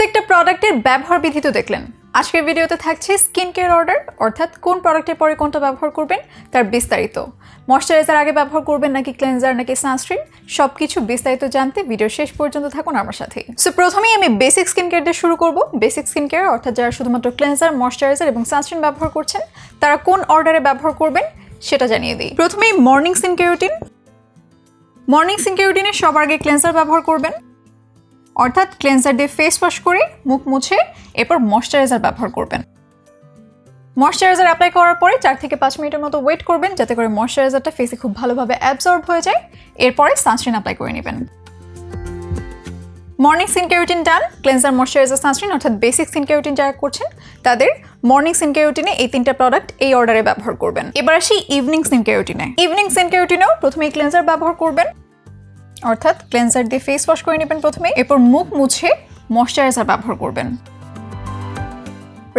প্রত্যেকটা প্রোডাক্টের ব্যবহার বিধি তো দেখলেন। আজকের ভিডিওতে থাকছে স্কিন কেয়ার অর্ডার, অর্থাৎ কোন প্রোডাক্টের পরে কোনটা ব্যবহার করবেন তার বিস্তারিত। ময়শ্চারাইজার আগে ব্যবহার করবেন নাকি ক্লেনজার নাকি সানস্ক্রিন, সবকিছু বিস্তারিত জানতে ভিডিও শেষ পর্যন্ত থাকুন আমার সাথে। সো প্রথমেই আমি বেসিক স্কিন কেয়ার দিয়ে শুরু করব। বেসিক স্কিন কেয়ার অর্থাৎ যারা শুধুমাত্র ক্লেনজার, ময়শ্চারাইজার এবং সানস্ক্রিন ব্যবহার করছেন তারা কোন অর্ডারে ব্যবহার করবেন সেটা জানিয়ে দিই। প্রথমেই morning skin care routine. Morning skin care রুটিনে সবার আগে ক্লেনজার ব্যবহার করবেন, অর্থাৎ ক্লেনজার দিয়ে ফেস ওয়াশ করে মুখ মুছে এরপর ময়শ্চারাইজার ব্যবহার করবেন। ময়শ্চারাইজার অ্যাপ্লাই করার পরে 4 থেকে 5 মিনিটের মতো ওয়েট করবেন যাতে করে ময়শ্চারাইজারটা ফেসে খুব ভালোভাবে অ্যাবজর্ব হয়ে যায়। এরপরে সানস্ক্রিন অ্যাপ্লাই করে নেবেন। মর্নিং স্কিন কেয়ার রুটিন ডান। ক্লেনজার, ময়শ্চারাইজার, সানস্ক্রিন অর্থাৎ বেসিক স্কিন কেয়ার রুটিন যারা করছেন তাদের মর্নিং স্কিন কেয়ার রুটিনে এই 3টা প্রোডাক্ট এই অর্ডারে ব্যবহার করবেন। এবার আসি ইভিনিং স্কিন কেয়ার রুটিনে। ইভিনিং স্কিন কেয়ার রুটিনেও প্রথমেই ক্লেনজার ব্যবহার করবেন, অর্থাৎ ক্লেনজার দিয়ে ফেস ওয়াশ করে নেবেন প্রথমে, এরপর মুখ মুছে ময়শ্চারাইজার ব্যবহার করবেন।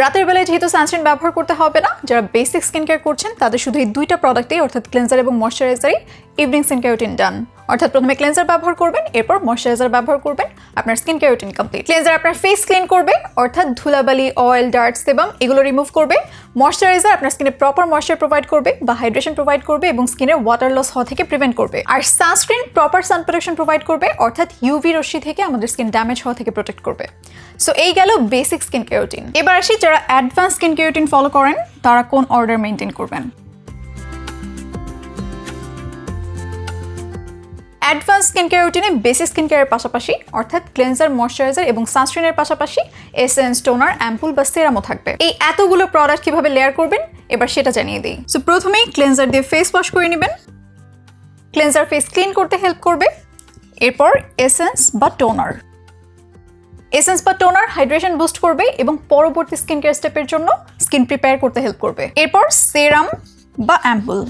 রাতের বেলায় যেহেতু সানস্ক্রিন ব্যবহার করতে হবে না, যারা বেসিক স্কিন কেয়ার করছেন তাদের শুধু এই 2টা প্রোডাক্টেই অর্থাৎ ক্লেনজার এবং ময়শ্চারাইজারই ইভিনিং স্কিন কেয়ার রুটিন ডান। অর্থাৎ প্রথমে ক্লেনজার ব্যবহার করবেন, এরপর ময়শ্চারাইজার ব্যবহার করবেন, আপনার skin care routine complete. Cleanser আপনার ফেস ক্লিন করবে, অর্থাৎ ধুলাবালি, অয়েল, ডার্ট, সেবাম এগুলো রিমুভ করবে। ময়শ্চারাইজার আপনার স্কিনে প্রপার ময়শ্চার প্রোভাইড করবে বা হাইড্রেশন প্রোভাইড করবে এবং স্কিনের ওয়াটার লস হওয়া থেকে প্রিভেন্ট করবে। আর sunscreen proper sun protection provide করবে, অর্থাৎ ইউভি রশ্মি থেকে আমাদের স্কিন ড্যামেজ হওয়া থেকে প্রোটেক্ট করবে। সো এই গেল বেসিক স্কিন কেয়ার রুটিন। এবার আসি যারা advance skin care routine follow করেন তারা কোন অর্ডার মেনটেন করবেন। অ্যাডভান্স স্কিন কেয়ার রুটিনে বেসিক স্কিন কেয়ারের পাশাপাশি অর্থাৎ ক্লেনজার, ময়শ্চারাইজার এবং সানস্ক্রিনের পাশাপাশি এসেন্স, টোনার, অ্যাম্পুল বা সেরামও থাকবে। এই এতগুলো প্রোডাক্ট কিভাবে লেয়ার করবেন এবার সেটা জানিয়ে দিই। সো প্রথমেই ক্লেনজার দিয়ে ফেস ওয়াশ করে নেবেন। ক্লেনজার ফেস ক্লিন করতে হেল্প করবে। এরপর এসেন্স বা টোনার। এসেন্স বা টোনার হাইড্রেশন বুস্ট করবে এবং পরবর্তী স্কিন কেয়ার স্টেপের জন্য স্কিন প্রিপেয়ার করতে হেল্প করবে। এরপর সেরাম বা অ্যাম্পুল,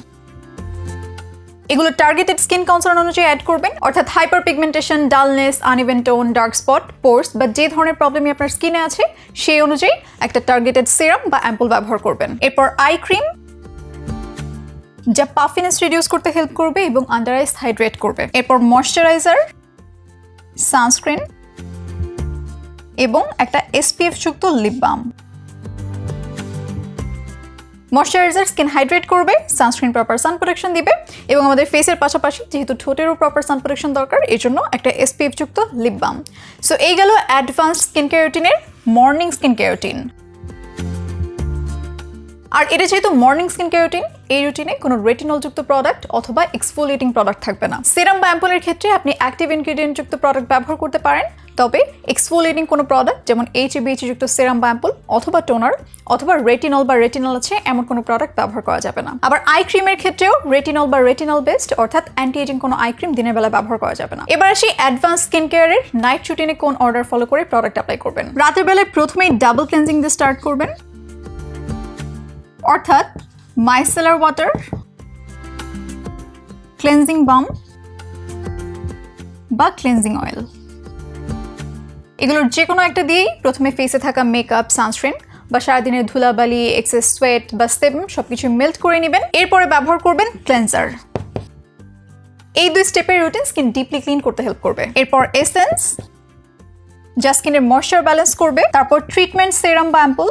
এগুলো টার্গেটেড স্কিন কনসার্ন অনুযায়ী অ্যাড করবেন, অর্থাৎ hyper pigmentation, dullness, uneven tone, dark spot, pores বা যে ধরনের প্রবলেমই আপনার স্কিনে আছে সেই অনুযায়ী একটা টার্গেটেড সেরাম বা অ্যাম্পুল ব্যবহার করবেন। এরপর আই ক্রিম যা পাফিনেস রিডিউস করতে হেল্প করবে এবং আন্ডার আইস হাইড্রেট করবে। এরপর ময়শ্চারাইজার, সানস্ক্রিন এবং একটা এসপিএফ যুক্ত lip balm. Moisturiser skin hydrate করবে, সানস্ক্রিন প্রপার সান প্রোটেকশন দিবে এবং আমাদের ফেসের পাশাপাশি যেহেতু ঠোঁটেরও প্রপার সান প্রোটেকশন দরকার এই জন্য একটা এসপিএফ যুক্ত লিপ বাম। সো এই গেল অ্যাডভান্স স্কিন কেয়ার রুটিনের মর্নিং স্কিন কেয়ার রুটিন। আর এটা যেহেতু মর্নিং স্কিন কেয়ার রুটিন, এই রুটিনে কোনো রেটিনল যুক্ত প্রোডাক্ট অথবা এক্সফোলিয়েটিং প্রোডাক্ট থাকবে না। সেরাম বা অ্যাম্পুলের ক্ষেত্রে আপনি অ্যাক্টিভ ইনগ্রেডিয়েন্ট যুক্ত প্রোডাক্ট ব্যবহার করতে পারেন, তবে এক্সফোলিয়েটিং কোনো প্রোডাক্ট যেমন HA/BHA যুক্ত সেরাম বা অ্যাম্পুল অথবা টোনার অথবা রেটিনল বা রেটিনল আছে এমন কোনো প্রোডাক্ট ব্যবহার করা যাবে না। আবার আই ক্রিমের ক্ষেত্রেও রেটিনল বা রেটিনল বেসড অর্থাৎ অ্যান্টি এজিং কোনো আই ক্রিম দিনের বেলা ব্যবহার করা যাবে না। এবার আসি অ্যাডভান্স স্কিন কেয়ারের নাইট রুটিনে কোন অর্ডার ফলো করে প্রোডাক্ট অ্যাপ্লাই করবেন। রাতের বেলায় প্রথমেই ডাবল ক্লেনজিং দিয়ে স্টার্ট করবেন, অর্থাৎ মাইসেলার ওয়াটার, ক্লেনজিং বাম বা ক্লেনজিং অয়েল, এগুলোর যে কোনো একটা দিয়েই প্রথমে ফেসে থাকা মেকআপ, সানস্ক্রিন বা সারাদিনের ধুলাবালি, এক্সেস সোয়েট বা সেবাম সবকিছু মেল্ট করে নেবেন। এরপরে ব্যবহার করবেন ক্লেনজার। এই 2 স্টেপের রুটিন স্কিন ডিপলি ক্লিন করতে হেল্প করবে। এরপর এসেন্স যা স্কিনের ময়শ্চার ব্যালেন্স করবে। তারপর ট্রিটমেন্ট সেরাম বা অ্যাম্পুল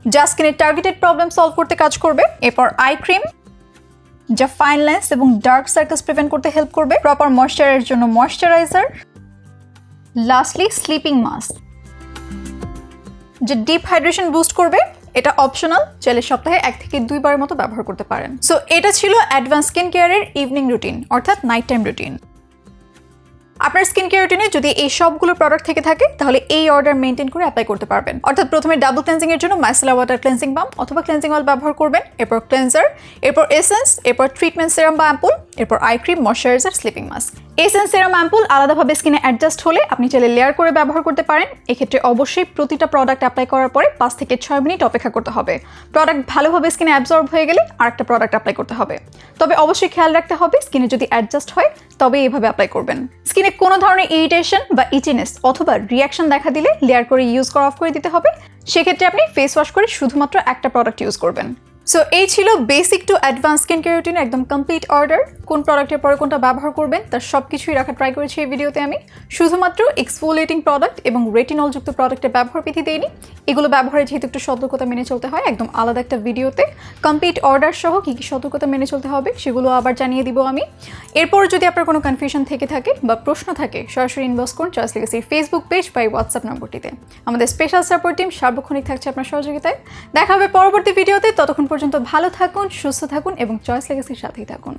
যা স্কিনের টার্গেটেড প্রবলেম সলভ করতে কাজ করবে। এরপর আই ক্রিম যা ফাইন লাইন্স এবং ডার্ক সার্কেলস প্রিভেন্ট করতে হেল্প করবে। প্রপার ময়শ্চারের জন্য ময়শ্চারাইজার। লাস্টলি স্লিপিং মাস্ক যে ডিপ হাইড্রেশন বুস্ট করবে। এটা অপশনাল, চাইলে সপ্তাহে 1 থেকে 2 বারের মতো ব্যবহার করতে পারেন। সো এটা ছিল অ্যাডভান্স স্কিন কেয়ারের ইভিনিং রুটিন অর্থাৎ নাইট টাইম রুটিন। আপনার স্কিন কেয়ার রুটিনে যদি এই সবগুলো প্রোডাক্ট থেকে থাকে তাহলে এই অর্ডার মেনটেন করে অ্যাপ্লাই করতে পারবেন। অর্থাৎ প্রথমে ডাবল ক্লেনজিং এর জন্য মাইসেলার ওয়াটার ক্লেনজিং বাম অথবা ক্লেনজিং অয়েল ব্যবহার করবেন, এরপর ক্লেনজার, এরপর এসেন্স, এরপর ট্রিটমেন্ট সেরাম বা অ্যাম্পুল, এরপর eye cream, moisturiser, sleeping mask. Essence, serum, ampoule আলাদাভাবে স্কিনে অ্যাডজাস্ট হলে আপনি চাইলে লেয়ার করে ব্যবহার করতে পারেন। এক্ষেত্রে অবশ্যই প্রতিটা প্রোডাক্ট অ্যাপ্লাই করার পরে 5 থেকে 6 মিনিট অপেক্ষা করতে হবে। প্রোডাক্ট ভালোভাবে স্কিনে অ্যাবজর্ব হয়ে গেলে আরেকটা প্রোডাক্ট অ্যাপ্লাই করতে হবে। তবে অবশ্যই খেয়াল রাখতে হবে স্কিনে যদি অ্যাডজাস্ট হয় তবে এইভাবে অ্যাপ্লাই করবেন। স্কিনে কোনো ধরনের ইরিটেশন বা ইচিনেস অথবা রিয়াকশন দেখা দিলে লেয়ার করে ইউজ করা অফ করে দিতে হবে। সেক্ষেত্রে আপনি ফেস ওয়াশ করে শুধুমাত্র একটা প্রোডাক্ট ইউজ করবেন। সো এই ছিল basic to advance skin care রুটিনের একদম কমপ্লিট অর্ডার। কোন প্রোডাক্টের পরে কোনটা ব্যবহার করবেন তার সব কিছুই রাখা ট্রাই করেছি এই ভিডিওতে আমি। শুধুমাত্র এক্সফোলিয়েটিং প্রোডাক্ট এবং রেটিনলযুক্ত প্রোডাক্টের ব্যবহার বিধি দেইনি। এগুলো ব্যবহারে যেহেতু একটু সতর্কতা মেনে চলতে হয়, একদম আলাদা একটা ভিডিওতে কমপ্লিট অর্ডার সহ কী কী সতর্কতা মেনে চলতে হবে সেগুলো আবার জানিয়ে দিব আমি। এরপর যদি আপনার কোনো কনফিউশন থেকে থাকে বা প্রশ্ন থাকে, সরাসরি ইনবক্স করুন চয়েস লেগেসির ফেসবুক পেজ বা হোয়াটসঅ্যাপ নম্বরটিতে। আমাদের স্পেশাল সাপোর্ট টিম সার্বক্ষণিক থাকছে আপনার সহযোগিতায়। দেখা হবে পরবর্তী ভিডিওতে। ততক্ষণ পর্যন্ত ভালো থাকুন, সুস্থ থাকুন এবং চয়েস লেগেসির সাথেই থাকুন।